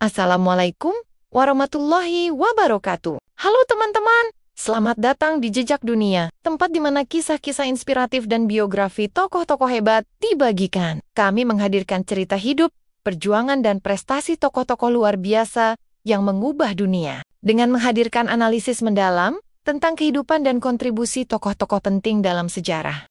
Assalamualaikum warahmatullahi wabarakatuh. Halo teman-teman, selamat datang di Jejak Dunia, tempat di mana kisah-kisah inspiratif dan biografi tokoh-tokoh hebat dibagikan. Kami menghadirkan cerita hidup, perjuangan dan prestasi tokoh-tokoh luar biasa yang mengubah dunia. Dengan menghadirkan analisis mendalam tentang kehidupan dan kontribusi tokoh-tokoh penting dalam sejarah.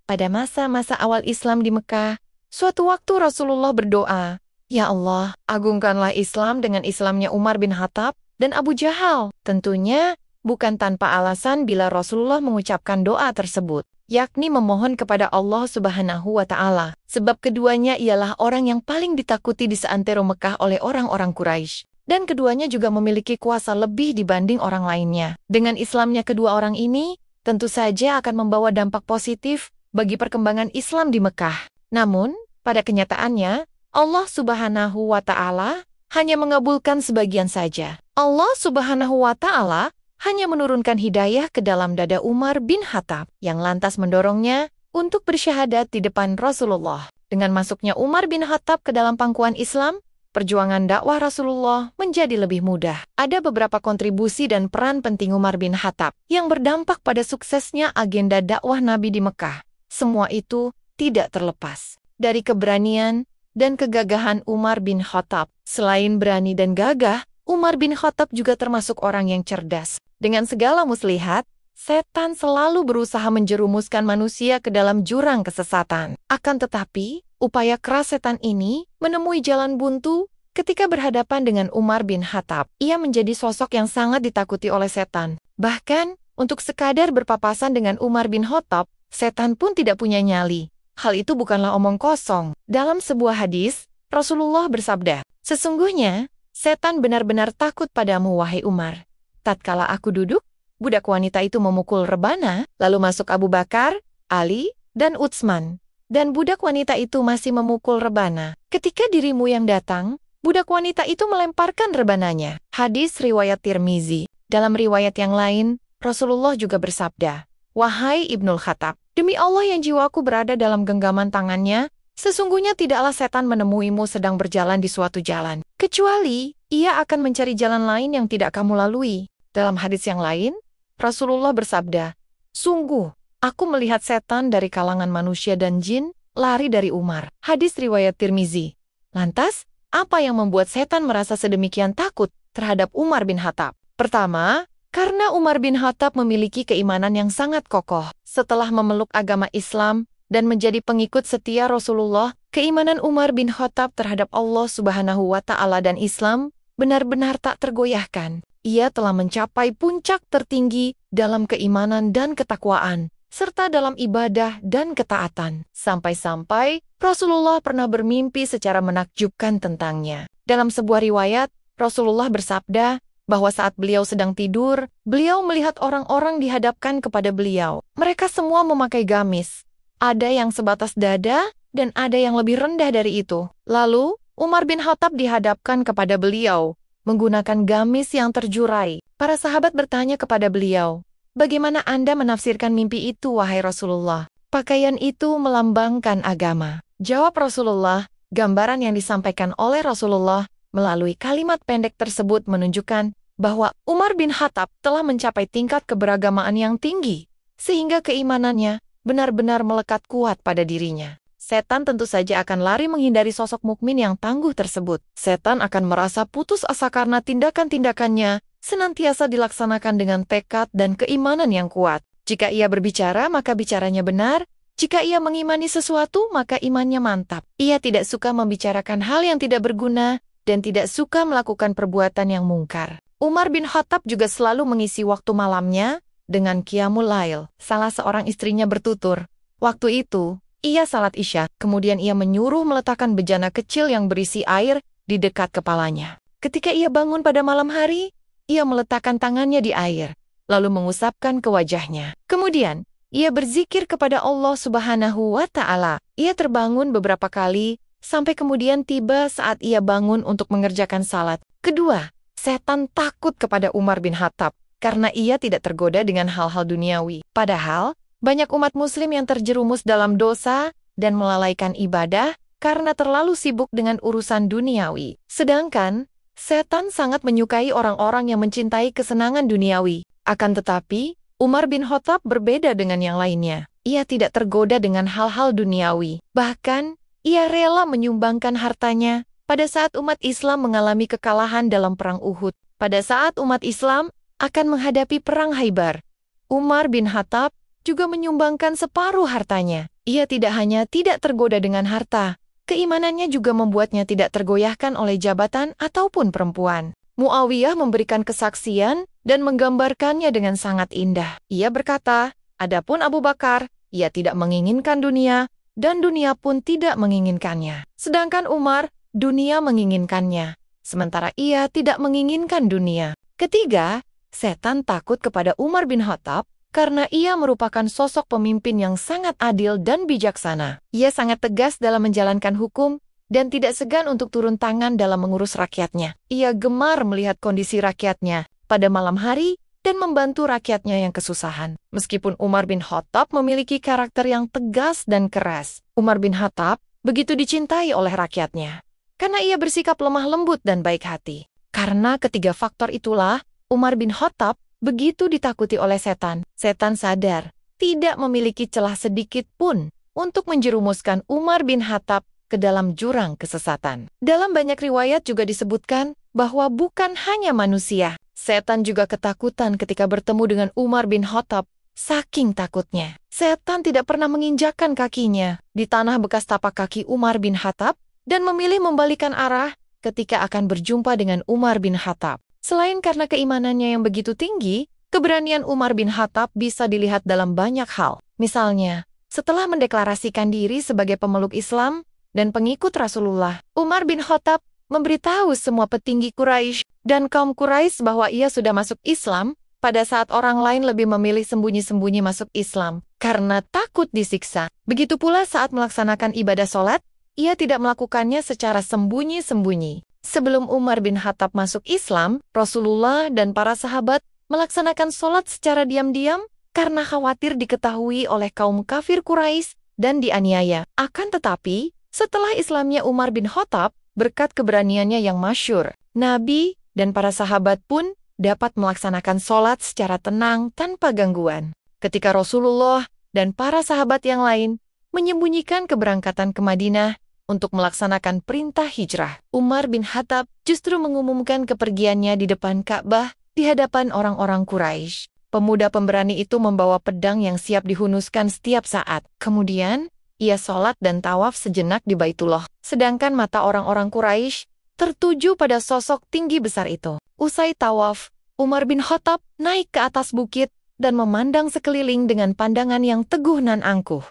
Pada masa-masa awal Islam di Mekah, suatu waktu Rasulullah berdoa, "Ya Allah, agungkanlah Islam dengan Islamnya Umar bin Khattab dan Abu Jahal." Tentunya bukan tanpa alasan bila Rasulullah mengucapkan doa tersebut, yakni memohon kepada Allah Subhanahu wa Ta'ala, sebab keduanya ialah orang yang paling ditakuti di seantero Mekah oleh orang-orang Quraisy, dan keduanya juga memiliki kuasa lebih dibanding orang lainnya. Dengan Islamnya kedua orang ini, tentu saja akan membawa dampak positif bagi perkembangan Islam di Mekah. Namun, pada kenyataannya, Allah Subhanahu wa Ta'ala hanya mengabulkan sebagian saja. Allah Subhanahu wa Ta'ala hanya menurunkan hidayah ke dalam dada Umar bin Khattab, yang lantas mendorongnya untuk bersyahadat di depan Rasulullah. Dengan masuknya Umar bin Khattab ke dalam pangkuan Islam, perjuangan dakwah Rasulullah menjadi lebih mudah. Ada beberapa kontribusi dan peran penting Umar bin Khattab yang berdampak pada suksesnya agenda dakwah Nabi di Mekah. Semua itu tidak terlepas dari keberanian dan kegagahan Umar bin Khattab. Selain berani dan gagah, Umar bin Khattab juga termasuk orang yang cerdas. Dengan segala muslihat, setan selalu berusaha menjerumuskan manusia ke dalam jurang kesesatan. Akan tetapi, upaya keras setan ini menemui jalan buntu ketika berhadapan dengan Umar bin Khattab. Ia menjadi sosok yang sangat ditakuti oleh setan. Bahkan, untuk sekadar berpapasan dengan Umar bin Khattab, setan pun tidak punya nyali. Hal itu bukanlah omong kosong. Dalam sebuah hadis, Rasulullah bersabda, "Sesungguhnya, setan benar-benar takut padamu, wahai Umar. Tatkala aku duduk, budak wanita itu memukul rebana, lalu masuk Abu Bakar, Ali, dan Utsman. Dan budak wanita itu masih memukul rebana. Ketika dirimu yang datang, budak wanita itu melemparkan rebananya." Hadis riwayat Tirmizi. Dalam riwayat yang lain, Rasulullah juga bersabda, "Wahai Ibnul Khattab, demi Allah yang jiwaku berada dalam genggaman tangannya, sesungguhnya tidaklah setan menemuimu sedang berjalan di suatu jalan, kecuali ia akan mencari jalan lain yang tidak kamu lalui." Dalam hadis yang lain, Rasulullah bersabda, "Sungguh, aku melihat setan dari kalangan manusia dan jin lari dari Umar." Hadis riwayat Tirmizi. Lantas, apa yang membuat setan merasa sedemikian takut terhadap Umar bin Khattab? Pertama, karena Umar bin Khattab memiliki keimanan yang sangat kokoh. Setelah memeluk agama Islam dan menjadi pengikut setia Rasulullah, keimanan Umar bin Khattab terhadap Allah Subhanahu wa Ta'ala dan Islam benar-benar tak tergoyahkan. Ia telah mencapai puncak tertinggi dalam keimanan dan ketakwaan, serta dalam ibadah dan ketaatan. Sampai-sampai Rasulullah pernah bermimpi secara menakjubkan tentangnya. Dalam sebuah riwayat, Rasulullah bersabda bahwa saat beliau sedang tidur, beliau melihat orang-orang dihadapkan kepada beliau. Mereka semua memakai gamis. Ada yang sebatas dada, dan ada yang lebih rendah dari itu. Lalu, Umar bin Khattab dihadapkan kepada beliau, menggunakan gamis yang terjurai. Para sahabat bertanya kepada beliau, "Bagaimana Anda menafsirkan mimpi itu, wahai Rasulullah? Pakaian itu melambangkan agama." Jawab Rasulullah, gambaran yang disampaikan oleh Rasulullah melalui kalimat pendek tersebut menunjukkan bahwa Umar bin Khattab telah mencapai tingkat keberagamaan yang tinggi, sehingga keimanannya benar-benar melekat kuat pada dirinya. Setan tentu saja akan lari menghindari sosok mukmin yang tangguh tersebut. Setan akan merasa putus asa karena tindakan-tindakannya senantiasa dilaksanakan dengan tekad dan keimanan yang kuat. Jika ia berbicara, maka bicaranya benar. Jika ia mengimani sesuatu, maka imannya mantap. Ia tidak suka membicarakan hal yang tidak berguna dan tidak suka melakukan perbuatan yang mungkar. Umar bin Khattab juga selalu mengisi waktu malamnya dengan qiyamul lail. Salah seorang istrinya bertutur, waktu itu, ia salat Isya, kemudian ia menyuruh meletakkan bejana kecil yang berisi air di dekat kepalanya. Ketika ia bangun pada malam hari, ia meletakkan tangannya di air, lalu mengusapkan ke wajahnya. Kemudian, ia berzikir kepada Allah Subhanahu wa Ta'ala. Ia terbangun beberapa kali, sampai kemudian tiba saat ia bangun untuk mengerjakan salat. Kedua, setan takut kepada Umar bin Khattab karena ia tidak tergoda dengan hal-hal duniawi. Padahal, banyak umat muslim yang terjerumus dalam dosa dan melalaikan ibadah karena terlalu sibuk dengan urusan duniawi. Sedangkan, setan sangat menyukai orang-orang yang mencintai kesenangan duniawi. Akan tetapi, Umar bin Khattab berbeda dengan yang lainnya. Ia tidak tergoda dengan hal-hal duniawi. Bahkan, ia rela menyumbangkan hartanya pada saat umat Islam mengalami kekalahan dalam Perang Uhud. Pada saat umat Islam akan menghadapi Perang Khaybar, Umar bin Khattab juga menyumbangkan separuh hartanya. Ia tidak hanya tidak tergoda dengan harta, keimanannya juga membuatnya tidak tergoyahkan oleh jabatan ataupun perempuan. Muawiyah memberikan kesaksian dan menggambarkannya dengan sangat indah. Ia berkata, adapun Abu Bakar, ia tidak menginginkan dunia, dan dunia pun tidak menginginkannya. Sedangkan Umar, dunia menginginkannya, sementara ia tidak menginginkan dunia. Ketiga, setan takut kepada Umar bin Khattab karena ia merupakan sosok pemimpin yang sangat adil dan bijaksana. Ia sangat tegas dalam menjalankan hukum dan tidak segan untuk turun tangan dalam mengurus rakyatnya. Ia gemar melihat kondisi rakyatnya pada malam hari dan membantu rakyatnya yang kesusahan. Meskipun Umar bin Khattab memiliki karakter yang tegas dan keras, Umar bin Khattab begitu dicintai oleh rakyatnya karena ia bersikap lemah lembut dan baik hati. Karena ketiga faktor itulah, Umar bin Khattab begitu ditakuti oleh setan. Setan sadar tidak memiliki celah sedikit pun untuk menjerumuskan Umar bin Khattab ke dalam jurang kesesatan. Dalam banyak riwayat juga disebutkan bahwa bukan hanya manusia, setan juga ketakutan ketika bertemu dengan Umar bin Khattab. Saking takutnya, setan tidak pernah menginjakkan kakinya di tanah bekas tapak kaki Umar bin Khattab dan memilih membalikan arah ketika akan berjumpa dengan Umar bin Khattab. Selain karena keimanannya yang begitu tinggi, keberanian Umar bin Khattab bisa dilihat dalam banyak hal. Misalnya, setelah mendeklarasikan diri sebagai pemeluk Islam dan pengikut Rasulullah, Umar bin Khattab memberitahu semua petinggi Quraisy dan kaum Quraisy bahwa ia sudah masuk Islam pada saat orang lain lebih memilih sembunyi-sembunyi masuk Islam karena takut disiksa. Begitu pula saat melaksanakan ibadah sholat, ia tidak melakukannya secara sembunyi-sembunyi. Sebelum Umar bin Khattab masuk Islam, Rasulullah dan para sahabat melaksanakan sholat secara diam-diam karena khawatir diketahui oleh kaum kafir Quraisy dan dianiaya. Akan tetapi, setelah Islamnya Umar bin Khattab, berkat keberaniannya yang masyhur, Nabi dan para sahabat pun dapat melaksanakan sholat secara tenang tanpa gangguan. Ketika Rasulullah dan para sahabat yang lain menyembunyikan keberangkatan ke Madinah untuk melaksanakan perintah hijrah, Umar bin Khattab justru mengumumkan kepergiannya di depan Ka'bah di hadapan orang-orang Quraisy. Pemuda pemberani itu membawa pedang yang siap dihunuskan setiap saat. Kemudian, ia sholat dan tawaf sejenak di Baitullah. Sedangkan mata orang-orang Quraisy tertuju pada sosok tinggi besar itu. Usai tawaf, Umar bin Khattab naik ke atas bukit dan memandang sekeliling dengan pandangan yang teguh nan angkuh.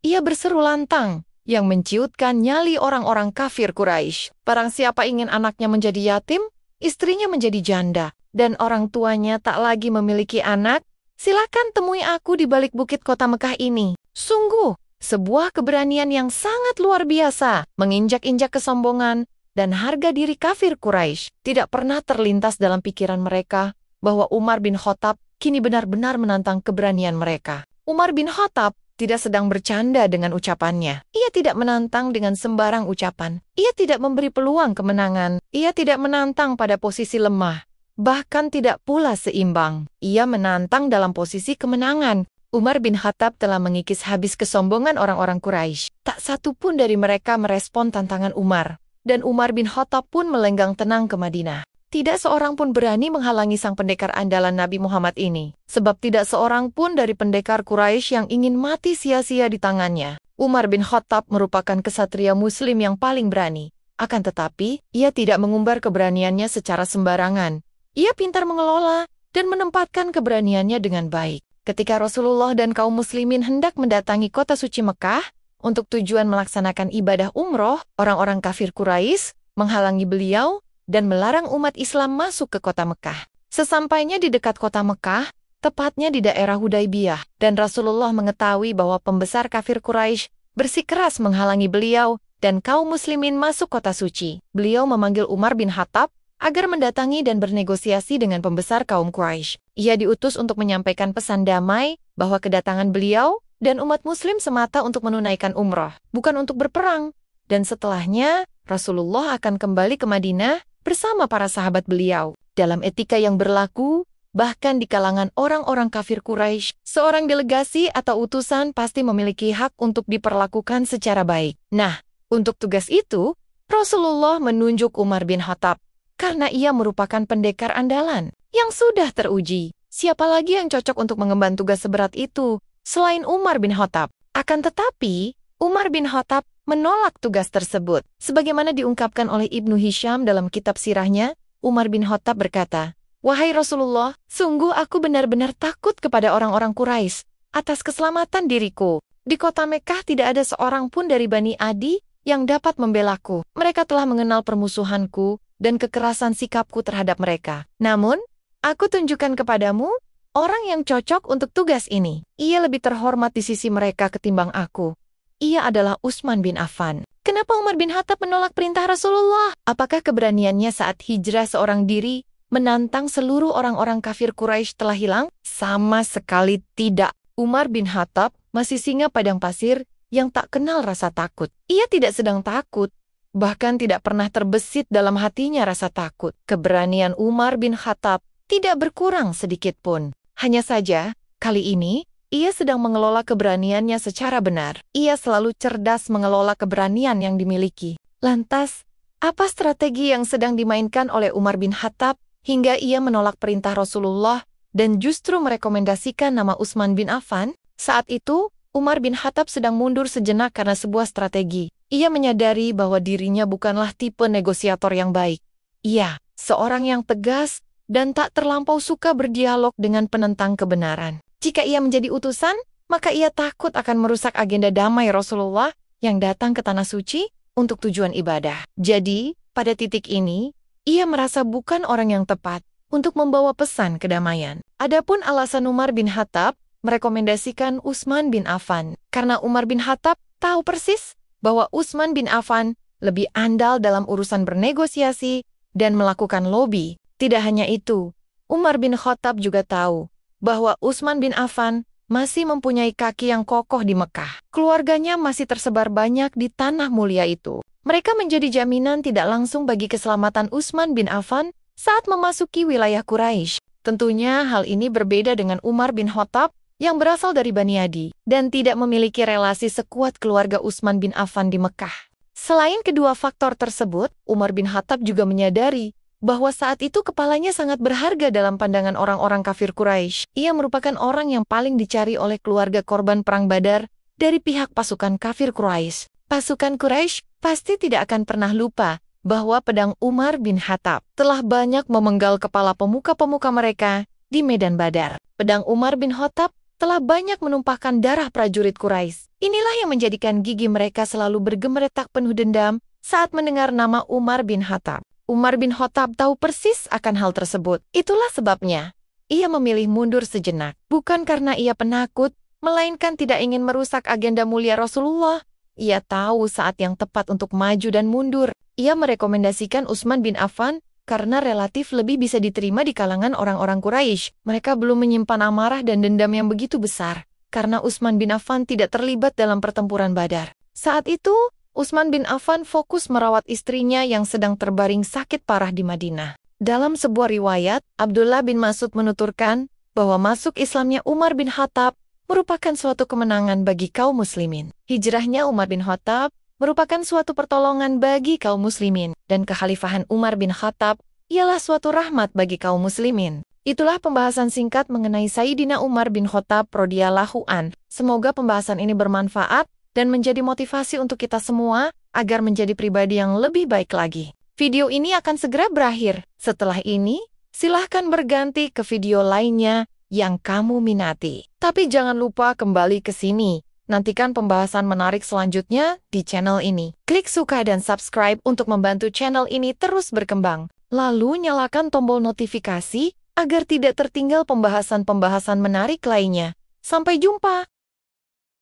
Ia berseru lantang yang menciutkan nyali orang-orang kafir Quraisy. Barang siapa ingin anaknya menjadi yatim, istrinya menjadi janda, dan orang tuanya tak lagi memiliki anak, silakan temui aku di balik bukit kota Mekah ini. Sungguh, sebuah keberanian yang sangat luar biasa, menginjak-injak kesombongan dan harga diri kafir Quraisy. Tidak pernah terlintas dalam pikiran mereka bahwa Umar bin Khattab kini benar-benar menantang keberanian mereka. Umar bin Khattab tidak sedang bercanda dengan ucapannya. Ia tidak menantang dengan sembarang ucapan. Ia tidak memberi peluang kemenangan. Ia tidak menantang pada posisi lemah. Bahkan tidak pula seimbang. Ia menantang dalam posisi kemenangan. Umar bin Khattab telah mengikis habis kesombongan orang-orang Quraisy. Tak satu pun dari mereka merespon tantangan Umar. Dan Umar bin Khattab pun melenggang tenang ke Madinah. Tidak seorang pun berani menghalangi sang pendekar andalan Nabi Muhammad ini. Sebab tidak seorang pun dari pendekar Quraisy yang ingin mati sia-sia di tangannya. Umar bin Khattab merupakan kesatria muslim yang paling berani. Akan tetapi, ia tidak mengumbar keberaniannya secara sembarangan. Ia pintar mengelola dan menempatkan keberaniannya dengan baik. Ketika Rasulullah dan kaum muslimin hendak mendatangi kota suci Mekah untuk tujuan melaksanakan ibadah umroh, orang-orang kafir Quraisy menghalangi beliau dan melarang umat Islam masuk ke kota Mekah. Sesampainya di dekat kota Mekah, tepatnya di daerah Hudaybiyah, dan Rasulullah mengetahui bahwa pembesar kafir Quraisy bersikeras menghalangi beliau dan kaum muslimin masuk kota suci. Beliau memanggil Umar bin Khattab agar mendatangi dan bernegosiasi dengan pembesar kaum Quraisy. Ia diutus untuk menyampaikan pesan damai bahwa kedatangan beliau dan umat muslim semata untuk menunaikan umroh, bukan untuk berperang. dan setelahnya Rasulullah akan kembali ke Madinah bersama para sahabat beliau. Dalam etika yang berlaku, bahkan di kalangan orang-orang kafir Quraisy, seorang delegasi atau utusan pasti memiliki hak untuk diperlakukan secara baik. Nah, untuk tugas itu, Rasulullah menunjuk Umar bin Khattab karena ia merupakan pendekar andalan yang sudah teruji. Siapa lagi yang cocok untuk mengemban tugas seberat itu selain Umar bin Khattab? Akan tetapi, Umar bin Khattab menolak tugas tersebut. Sebagaimana diungkapkan oleh Ibnu Hisham dalam kitab sirahnya, Umar bin Khattab berkata, "Wahai Rasulullah, sungguh aku benar-benar takut kepada orang-orang Quraisy atas keselamatan diriku. Di kota Mekkah tidak ada seorang pun dari Bani Adi yang dapat membelaku. Mereka telah mengenal permusuhanku dan kekerasan sikapku terhadap mereka. Namun, aku tunjukkan kepadamu orang yang cocok untuk tugas ini. Ia lebih terhormat di sisi mereka ketimbang aku. Ia adalah Utsman bin Affan." Kenapa Umar bin Khattab menolak perintah Rasulullah? Apakah keberaniannya saat hijrah seorang diri menantang seluruh orang-orang kafir Quraisy telah hilang? Sama sekali tidak. Umar bin Khattab masih singa padang pasir yang tak kenal rasa takut. Ia tidak sedang takut, bahkan tidak pernah terbesit dalam hatinya rasa takut. Keberanian Umar bin Khattab tidak berkurang sedikit pun. Hanya saja, kali ini, ia sedang mengelola keberaniannya secara benar. Ia selalu cerdas mengelola keberanian yang dimiliki. Lantas, apa strategi yang sedang dimainkan oleh Umar bin Khattab hingga ia menolak perintah Rasulullah dan justru merekomendasikan nama Utsman bin Affan? Saat itu, Umar bin Khattab sedang mundur sejenak karena sebuah strategi. Ia menyadari bahwa dirinya bukanlah tipe negosiator yang baik. Ia, seorang yang tegas dan tak terlampau suka berdialog dengan penentang kebenaran. Jika ia menjadi utusan, maka ia takut akan merusak agenda damai Rasulullah yang datang ke Tanah Suci untuk tujuan ibadah. Jadi, pada titik ini, ia merasa bukan orang yang tepat untuk membawa pesan kedamaian. Adapun alasan Umar bin Khattab merekomendasikan Utsman bin Affan, karena Umar bin Khattab tahu persis bahwa Utsman bin Affan lebih andal dalam urusan bernegosiasi dan melakukan lobi. Tidak hanya itu, Umar bin Khattab juga tahu bahwa Utsman bin Affan masih mempunyai kaki yang kokoh di Mekah. Keluarganya masih tersebar banyak di tanah mulia itu. Mereka menjadi jaminan tidak langsung bagi keselamatan Utsman bin Affan saat memasuki wilayah Quraisy. Tentunya hal ini berbeda dengan Umar bin Khattab yang berasal dari Bani Adi dan tidak memiliki relasi sekuat keluarga Utsman bin Affan di Mekah. Selain kedua faktor tersebut, Umar bin Khattab juga menyadari bahwa saat itu kepalanya sangat berharga dalam pandangan orang-orang kafir Quraisy. Ia merupakan orang yang paling dicari oleh keluarga korban Perang Badar dari pihak pasukan kafir Quraisy. Pasukan Quraisy pasti tidak akan pernah lupa bahwa pedang Umar bin Khattab telah banyak memenggal kepala pemuka-pemuka mereka di medan Badar. Pedang Umar bin Khattab telah banyak menumpahkan darah prajurit Quraisy. Inilah yang menjadikan gigi mereka selalu bergemeretak penuh dendam saat mendengar nama Umar bin Khattab. Umar bin Khattab tahu persis akan hal tersebut. Itulah sebabnya ia memilih mundur sejenak. Bukan karena ia penakut, melainkan tidak ingin merusak agenda mulia Rasulullah. Ia tahu saat yang tepat untuk maju dan mundur. Ia merekomendasikan Utsman bin Affan karena relatif lebih bisa diterima di kalangan orang-orang Quraisy. Mereka belum menyimpan amarah dan dendam yang begitu besar, karena Utsman bin Affan tidak terlibat dalam pertempuran Badar. Saat itu, Utsman bin Affan fokus merawat istrinya yang sedang terbaring sakit parah di Madinah. Dalam sebuah riwayat, Abdullah bin Mas'ud menuturkan bahwa masuk Islamnya Umar bin Khattab merupakan suatu kemenangan bagi kaum muslimin. Hijrahnya Umar bin Khattab merupakan suatu pertolongan bagi kaum muslimin, dan kekhalifahan Umar bin Khattab ialah suatu rahmat bagi kaum muslimin. Itulah pembahasan singkat mengenai Sayyidina Umar bin Khattab radhiyallahu an. Semoga pembahasan ini bermanfaat dan menjadi motivasi untuk kita semua agar menjadi pribadi yang lebih baik lagi. Video ini akan segera berakhir. Setelah ini, silahkan berganti ke video lainnya yang kamu minati. Tapi jangan lupa kembali ke sini. Nantikan pembahasan menarik selanjutnya di channel ini. Klik suka dan subscribe untuk membantu channel ini terus berkembang. Lalu nyalakan tombol notifikasi agar tidak tertinggal pembahasan-pembahasan menarik lainnya. Sampai jumpa!